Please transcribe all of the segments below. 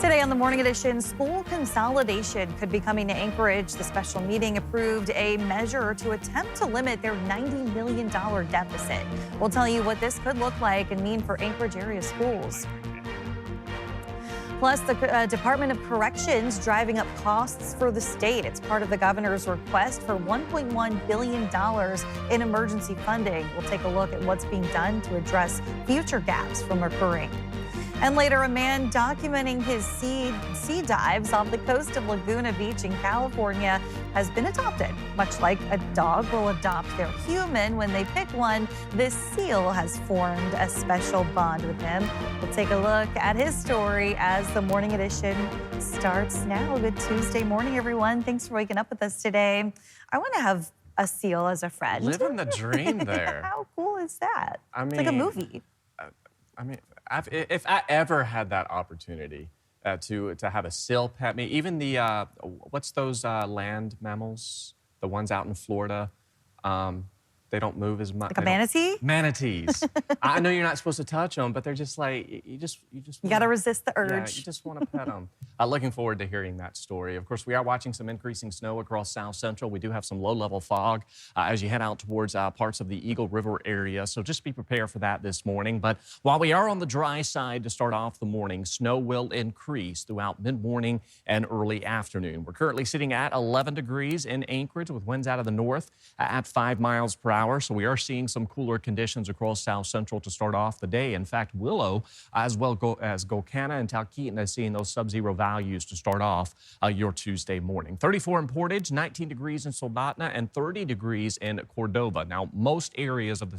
Today on the Morning Edition, school consolidation could be coming to Anchorage. The special meeting approved a measure to attempt to limit their $90 million deficit. We'll tell you what this could look like and mean for Anchorage area schools. Plus, the Department of Corrections driving up costs for the state. It's part of the governor's request for $1.1 billion in emergency funding. We'll take a look at what's being done to address future gaps from occurring. And later, a man documenting his sea dives off the coast of Laguna Beach in California has been adopted. Much like a dog will adopt their human when they pick one, this seal has formed a special bond with him. We'll take a look at his story as the Morning Edition starts now. Good Tuesday morning, everyone. Thanks for waking up with us today. I want to have a seal as a friend. Living the dream there. How cool is that? I mean, it's like a movie. If I ever had that opportunity to have a seal pet me, even the, what's those land mammals? The ones out in Florida, they don't move as much. Like a manatee? Manatees. I know you're not supposed to touch them, but they're just like, you got to resist the urge. Yeah, you just want to pet them. Looking forward to hearing that story. Of course, we are watching some increasing snow across South Central. We do have some low-level fog as you head out towards parts of the Eagle River area, so just be prepared for that this morning. But while we are on the dry side to start off the morning, snow will increase throughout mid-morning and early afternoon. We're currently sitting at 11 degrees in Anchorage with winds out of the north at 5 miles per hour, so we are seeing some cooler conditions across South Central to start off the day. In fact, Willow, as well as Golconda and Talkeetna, is seeing those sub-zero values to start off your Tuesday morning. 34 in Portage, 19 degrees in Soldotna, and 30 degrees in Cordova. Now, most areas of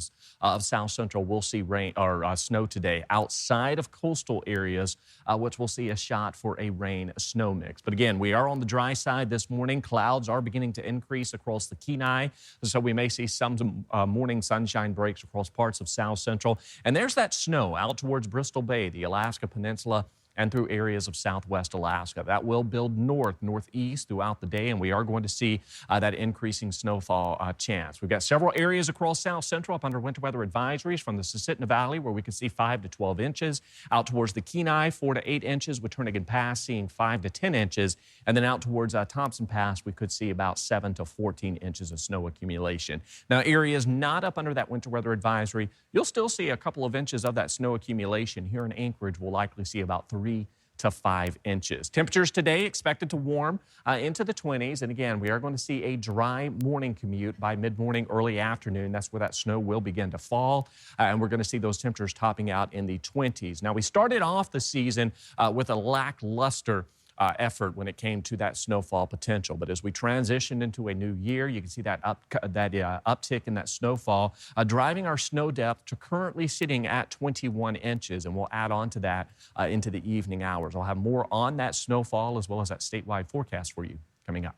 South Central will see rain or snow today outside of coastal areas, which will see a shot for a rain-snow mix. But again, we are on the dry side this morning. Clouds are beginning to increase across the Kenai, so we may see some morning sunshine breaks across parts of South Central. And there's that snow out towards Bristol Bay, the Alaska Peninsula, and through areas of southwest Alaska. That will build northeast throughout the day, and we are going to see that increasing snowfall chance. We've got several areas across South Central up under winter weather advisories, from the Susitna Valley, where we can see 5 to 12 inches, out towards the Kenai, 4 to 8 inches, with Turnagain Pass seeing 5 to 10 inches, and then out towards Thompson Pass, we could see about 7 to 14 inches of snow accumulation. Now, areas not up under that winter weather advisory, you'll still see a couple of inches of that snow accumulation. Here in Anchorage, we'll likely see about 3 to 5 inches. Temperatures today expected to warm into the 20s. And again, we are going to see a dry morning commute by mid-morning, early afternoon. That's where that snow will begin to fall. And we're going to see those temperatures topping out in the 20s. Now, we started off the season with a lackluster effort when it came to that snowfall potential. But as we transition into a new year, you can see that uptick in that snowfall, driving our snow depth to currently sitting at 21 inches. And we'll add on to that into the evening hours. I'll have more on that snowfall as well as that statewide forecast for you coming up.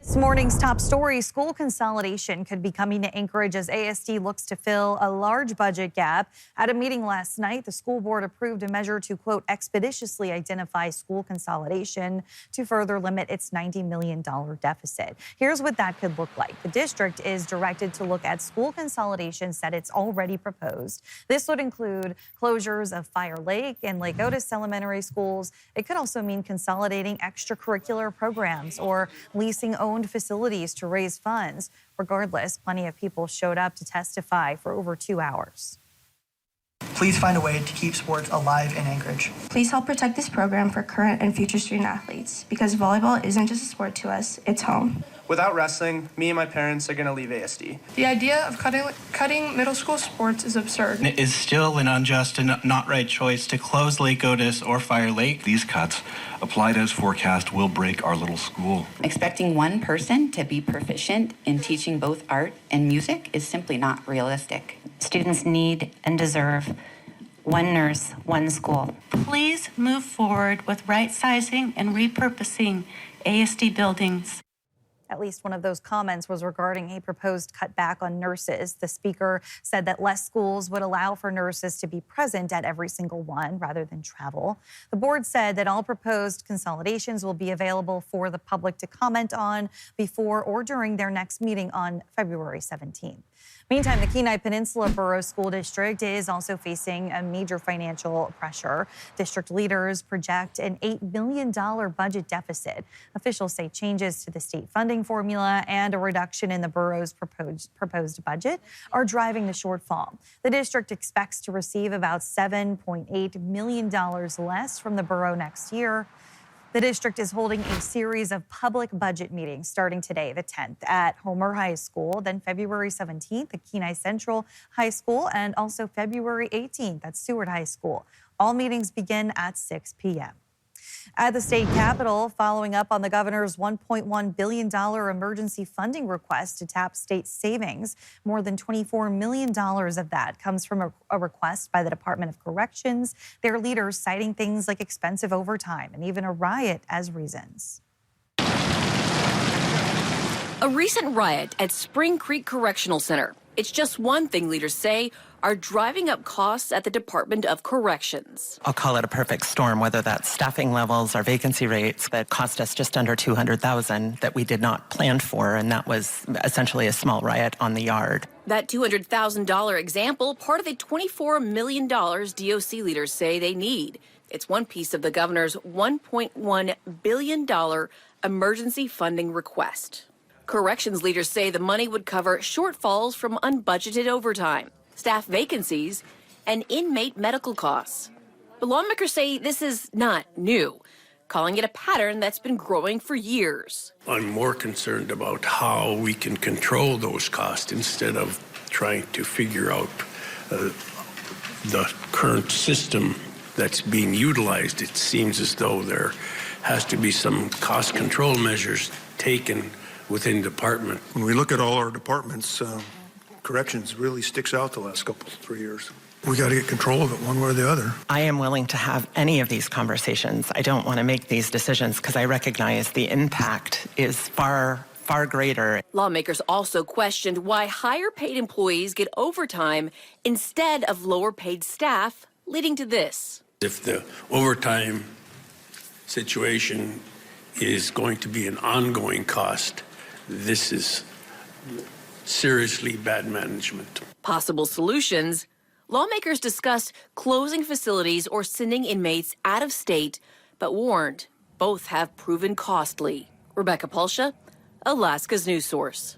This morning's top story, school consolidation could be coming to Anchorage as ASD looks to fill a large budget gap. At a meeting last night, the school board approved a measure to, quote, expeditiously identify school consolidation to further limit its $90 million deficit. Here's what that could look like. The district is directed to look at school consolidations that it's already proposed. This would include closures of Fire Lake and Lake Otis elementary schools. It could also mean consolidating extracurricular programs or leasing owned facilities to raise funds. Regardless, plenty of people showed up to testify for over 2 hours. Please find a way to keep sports alive in Anchorage. Please help protect this program for current and future student athletes, because volleyball isn't just a sport to us, it's home. Without wrestling, me and my parents are going to leave ASD. The idea of cutting middle school sports is absurd. It is still an unjust and not right choice to close Lake Otis or Fire Lake. These cuts, applied as forecast, will break our little school. Expecting one person to be proficient in teaching both art and music is simply not realistic. Students need and deserve one nurse, one school. Please move forward with right-sizing and repurposing ASD buildings. At least one of those comments was regarding a proposed cutback on nurses. The speaker said that less schools would allow for nurses to be present at every single one rather than travel. The board said that all proposed consolidations will be available for the public to comment on before or during their next meeting on February 17th. Meantime, the Kenai Peninsula Borough School District is also facing a major financial pressure. District leaders project an $8 million budget deficit. Officials say changes to the state funding formula and a reduction in the borough's proposed budget are driving the shortfall. The district expects to receive about $7.8 million less from the borough next year. The district is holding a series of public budget meetings starting today, the 10th, at Homer High School, then February 17th at Kenai Central High School, and also February 18th at Seward High School. All meetings begin at 6 p.m. At the state capitol, following up on the governor's $1.1 billion emergency funding request to tap state savings, more than $24 million of that comes from a request by the Department of Corrections, their leaders citing things like expensive overtime and even a riot as reasons. A recent riot at Spring Creek Correctional Center. It's just one thing leaders say are driving up costs at the Department of Corrections. I'll call it a perfect storm, whether that's staffing levels or vacancy rates that cost us just under $200,000 that we did not plan for, and that was essentially a small riot on the yard. That $200,000 example, part of the $24 million DOC leaders say they need. It's one piece of the governor's $1.1 billion emergency funding request. Corrections leaders say the money would cover shortfalls from unbudgeted overtime, staff vacancies, and inmate medical costs. But lawmakers say this is not new, calling it a pattern that's been growing for years. I'm more concerned about how we can control those costs instead of trying to figure out the current system that's being utilized. It seems as though there has to be some cost control measures taken within department. When we look at all our departments, corrections really sticks out the last couple, 3 years. We got to get control of it one way or the other. I am willing to have any of these conversations. I don't want to make these decisions because I recognize the impact is far greater. Lawmakers also questioned why higher paid employees get overtime instead of lower paid staff, leading to this. If the overtime situation is going to be an ongoing cost, this is seriously bad management. Possible solutions. Lawmakers discussed closing facilities or sending inmates out of state, but warned both have proven costly. Rebecca Pulsha, Alaska's news source.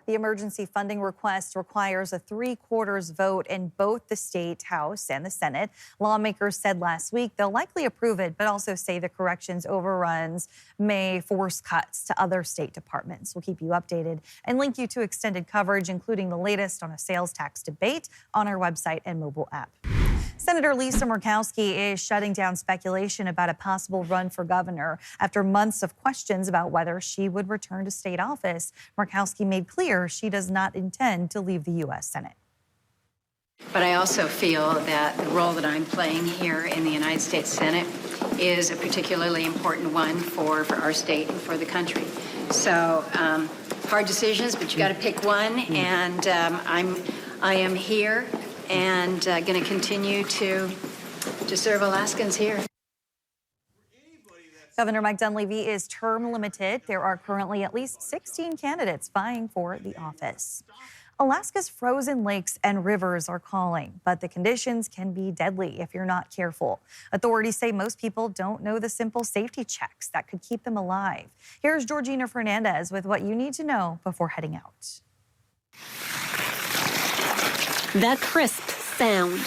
The emergency funding request requires a 3/4 vote in both the state House and the Senate. Lawmakers said last week they'll likely approve it, but also say the corrections overruns may force cuts to other state departments. We'll keep you updated and link you to extended coverage, including the latest on a sales tax debate, on our website and mobile app. Senator Lisa Murkowski is shutting down speculation about a possible run for governor after months of questions about whether she would return to state office. Murkowski made clear she does not intend to leave the U.S. Senate. But I also feel that the role that I'm playing here in the United States Senate is a particularly important one for our state and for the country. So hard decisions, but you got to pick one. And I am here and going to continue to serve Alaskans here. Governor Mike Dunleavy is term limited. There are currently at least 16 candidates vying for the office. Alaska's frozen lakes and rivers are calling, but the conditions can be deadly if you're not careful. Authorities say most people don't know the simple safety checks that could keep them alive. Here's Georgina Fernandez with what you need to know before heading out. That crisp sound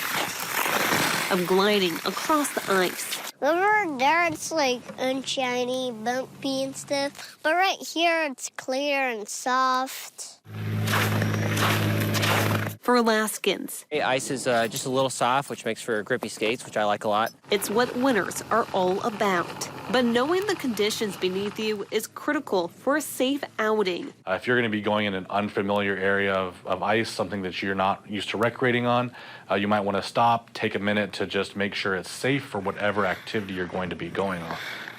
of gliding across the ice. Over there, it's like unshiny, bumpy and stuff. But right here, it's clear and soft. For Alaskans, ice is just a little soft, which makes for grippy skates, which I like a lot. It's what winters are all about. But knowing the conditions beneath you is critical for a safe outing. If you're going to be going in an unfamiliar area of ice, something that you're not used to recreating on, you might want to stop, take a minute to just make sure it's safe for whatever activity you're going to be going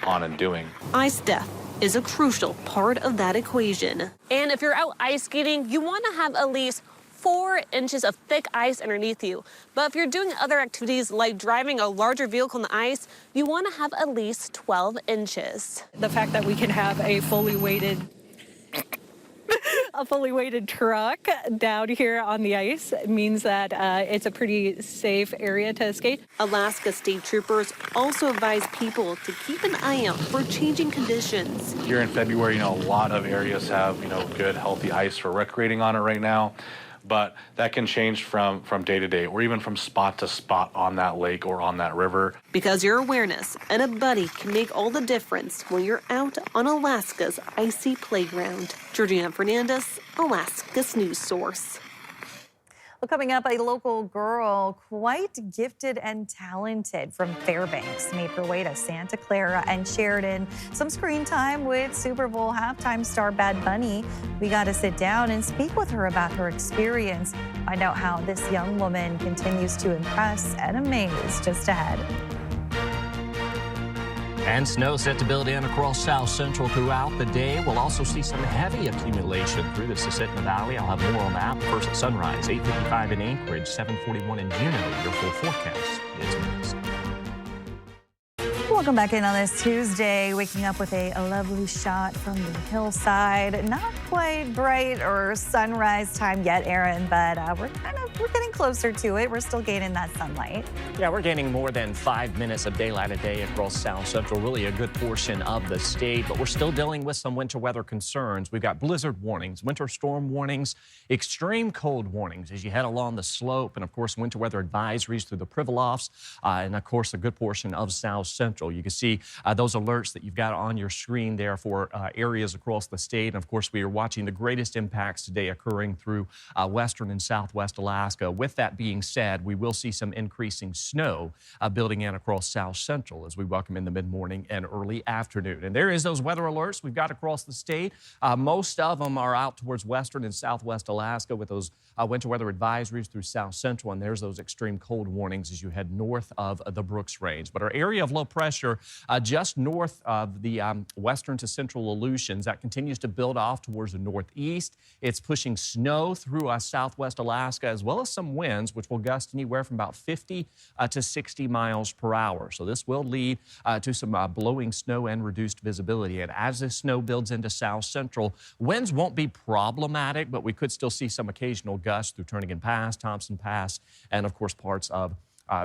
on and doing. Ice death is a crucial part of that equation. And if you're out ice skating, you want to have at least 4 inches of thick ice underneath you. But if you're doing other activities like driving a larger vehicle on the ice, you want to have at least 12 inches. The fact that we can have a fully weighted A fully weighted truck down here on the ice means that it's a pretty safe area to skate. Alaska State Troopers also advise people to keep an eye out for changing conditions. Here in February, a lot of areas have, good, healthy ice for recreating on it right now. But that can change from day to day or even from spot to spot on that lake or on that river. Because your awareness and a buddy can make all the difference when you're out on Alaska's icy playground. Georgina Fernandez, Alaska's news source. Well, coming up, a local girl, quite gifted and talented from Fairbanks, made her way to Santa Clara and shared in some screen time with Super Bowl halftime star Bad Bunny. We got to sit down and speak with her about her experience, find out how this young woman continues to impress and amaze just ahead. And snow set to build in across South Central throughout the day. We'll also see some heavy accumulation through the Susitna Valley. I'll have more on that first at sunrise, 8:55 in Anchorage, 7:41 in Juneau. Your full forecast is next. Welcome back in on this Tuesday, waking up with a lovely shot from the hillside. Not quite bright or sunrise time yet, Aaron, but we're getting closer to it. We're still gaining that sunlight. Yeah, we're gaining more than 5 minutes of daylight a day across South Central, really a good portion of the state, but we're still dealing with some winter weather concerns. We've got blizzard warnings, winter storm warnings, extreme cold warnings as you head along the slope, and of course, winter weather advisories through the Pribilofs, and of course, a good portion of South Central. You can see those alerts that you've got on your screen there for areas across the state. And of course, we are watching the greatest impacts today occurring through western and southwest Alaska. With that being said, we will see some increasing snow building in across South Central as we welcome in the mid-morning and early afternoon. And there is those weather alerts we've got across the state. Most of them are out towards western and southwest Alaska with those winter weather advisories through South Central. And there's those extreme cold warnings as you head north of the Brooks Range. But our area of low pressure just north of the western to central Aleutians, that continues to build off towards the northeast. It's pushing snow through southwest Alaska, as well as some winds, which will gust anywhere from about 50 to 60 miles per hour. So this will lead to some blowing snow and reduced visibility. And as this snow builds into South Central, winds won't be problematic, but we could still see some occasional gusts through Turnigan Pass, Thompson Pass, and of course parts of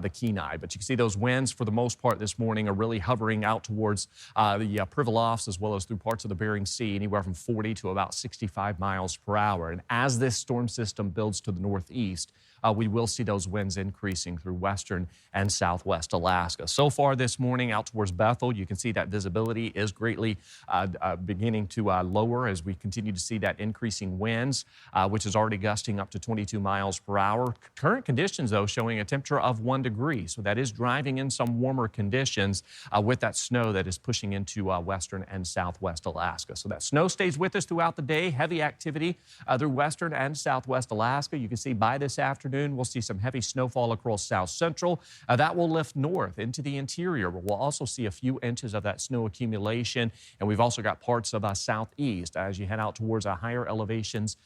the Kenai. But you can see those winds for the most part this morning are really hovering out towards the Pribilofs as well as through parts of the Bering Sea, anywhere from 40 to about 65 miles per hour. And as this storm system builds to the northeast, we will see those winds increasing through western and southwest Alaska. So far this morning out towards Bethel, you can see that visibility is greatly beginning to lower as we continue to see that increasing winds, which is already gusting up to 22 miles per hour. Current conditions, though, showing a temperature of 1 degree. So that is driving in some warmer conditions with that snow that is pushing into western and southwest Alaska. So that snow stays with us throughout the day. Heavy activity through western and southwest Alaska. You can see by this afternoon, we'll see some heavy snowfall across South Central. That will lift north into the interior, but we'll also see a few inches of that snow accumulation. And we've also got parts of southeast as you head out towards higher elevations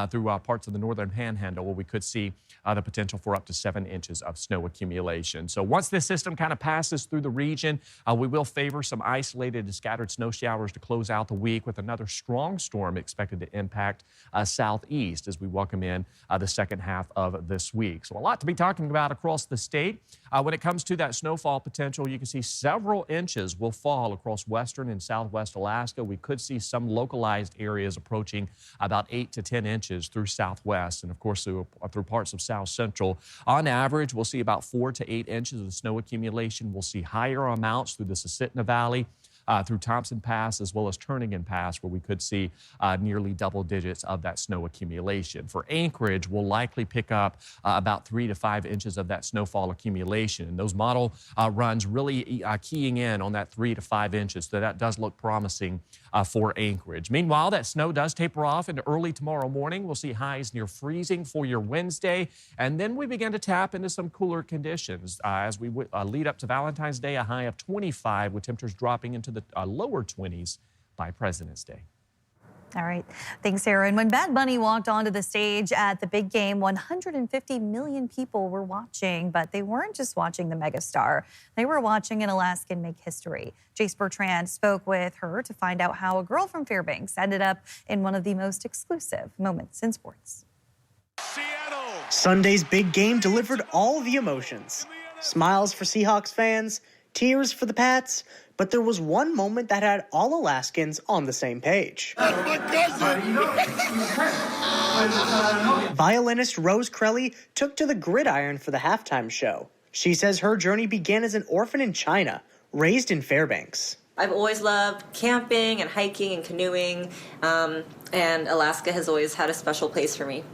through parts of the northern panhandle where we could see the potential for up to 7 inches of snow accumulation. So once this system kind of passes through the region, we will favor some isolated scattered snow showers to close out the week with another strong storm expected to impact southeast as we welcome in the second half of this week. So a lot to be talking about across the state. When it comes to that snowfall potential, you can see several inches will fall across western and southwest Alaska. We could see some localized areas approaching about 8 to 10 inches through southwest and, of course, through parts of South Central. On average, we'll see about 4 to 8 inches of snow accumulation. We'll see higher amounts through the Susitna Valley, through Thompson Pass, as well as Turnigan Pass, where we could see nearly double digits of that snow accumulation. For Anchorage, we'll likely pick up about 3 to 5 inches of that snowfall accumulation. And those model runs really keying in on that 3 to 5 inches, so that does look promising for Anchorage. Meanwhile, that snow does taper off into early tomorrow morning. We'll see highs near freezing for your Wednesday, and then we begin to tap into some cooler conditions as we lead up to Valentine's Day, a high of 25 with temperatures dropping into the lower 20s by President's Day. All right. Thanks, Sarah. And when Bad Bunny walked onto the stage at the big game, 150 million people were watching, but they weren't just watching the megastar. They were watching an Alaskan make history. Jace Bertrand spoke with her to find out how a girl from Fairbanks ended up in one of the most exclusive moments in sports. Sunday's big game delivered all the emotions. Smiles for Seahawks fans, tears for the Pats, but there was one moment that had all Alaskans on the same page. Violinist Rose Crelly took to the gridiron for the halftime show. She says her journey began as an orphan in China, raised in Fairbanks. I've always loved camping and hiking and canoeing, and Alaska has always had a special place for me.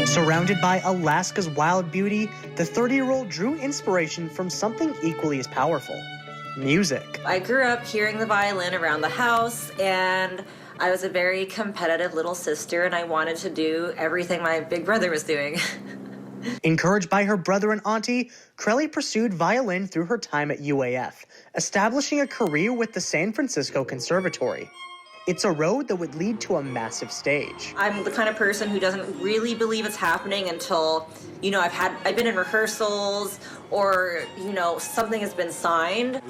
Surrounded by Alaska's wild beauty, the 30-year-old drew inspiration from something equally as powerful: music. I grew up hearing the violin around the house, and I was a very competitive little sister, and I wanted to do everything my big brother was doing. Encouraged by her brother and auntie, Crelly pursued violin through her time at UAF, establishing a career with the San Francisco Conservatory. It's a road that would lead to a massive stage. I'm the kind of person who doesn't really believe it's happening until, I've been in rehearsals or, something has been signed.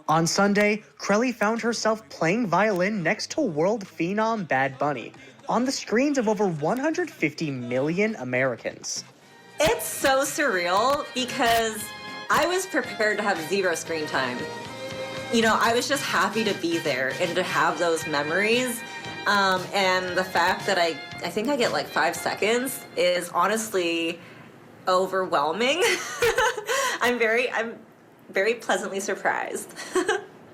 On Sunday, Crelly found herself playing violin next to world phenom Bad Bunny on the screens of over 150 million Americans. It's so surreal because I was prepared to have zero screen time. I was just happy to be there and to have those memories. And the fact that I think I get like 5 seconds is honestly overwhelming. I'm very pleasantly surprised.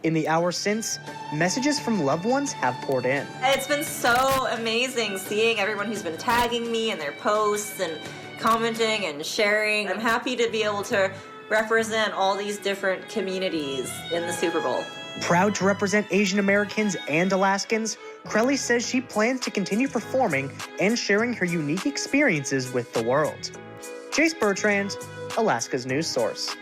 In the hours since, messages from loved ones have poured in. It's been so amazing seeing everyone who's been tagging me in their posts and commenting and sharing. I'm happy to be able to represent all these different communities in the Super Bowl. Proud to represent Asian Americans and Alaskans, Crelly says she plans to continue performing and sharing her unique experiences with the world. Jace Bertrand, Alaska's news source.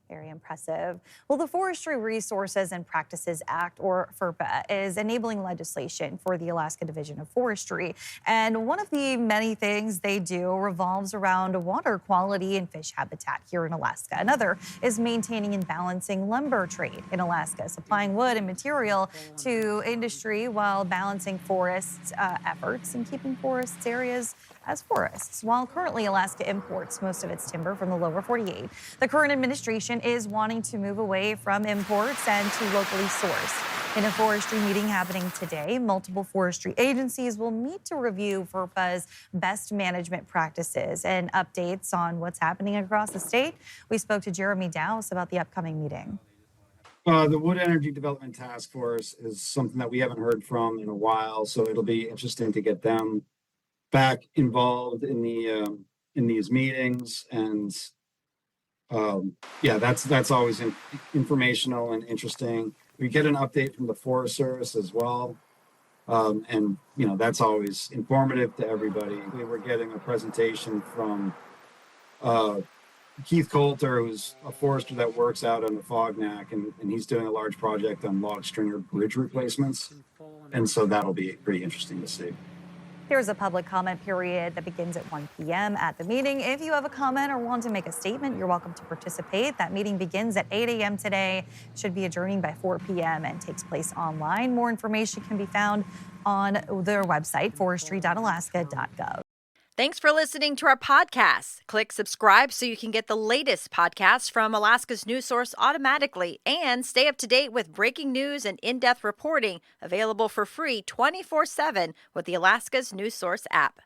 Very impressive. Well, the Forestry Resources and Practices Act, or FERPA, is enabling legislation for the Alaska Division of Forestry. And one of the many things they do revolves around water quality and fish habitat here in Alaska. Another is maintaining and balancing lumber trade in Alaska, supplying wood and material to industry while balancing forest efforts and keeping forests areas as forests. While currently Alaska imports most of its timber from the lower 48, the current administration is wanting to move away from imports and to locally sourced. In a forestry meeting happening today, multiple forestry agencies will meet to review FERPA's best management practices and updates on what's happening across the state. We spoke to Jeremy Dowse about the upcoming meeting. The Wood Energy Development Task Force is something that we haven't heard from in a while, so it'll be interesting to get them back involved in these meetings. And that's always informational and interesting. We get an update from the Forest Service as well, and that's always informative to everybody. We were getting a presentation from Keith Coulter, who's a forester that works out on the Fognac, and he's doing a large project on log stringer bridge replacements, and so that'll be pretty interesting to see. There's a public comment period that begins at 1 p.m. at the meeting. If you have a comment or want to make a statement, you're welcome to participate. That meeting begins at 8 a.m. today, should be adjourning by 4 p.m. and takes place online. More information can be found on their website, forestry.alaska.gov. Thanks for listening to our podcast. Click subscribe so you can get the latest podcasts from Alaska's news source automatically and stay up to date with breaking news and in-depth reporting available for free 24/7 with the Alaska's news source app.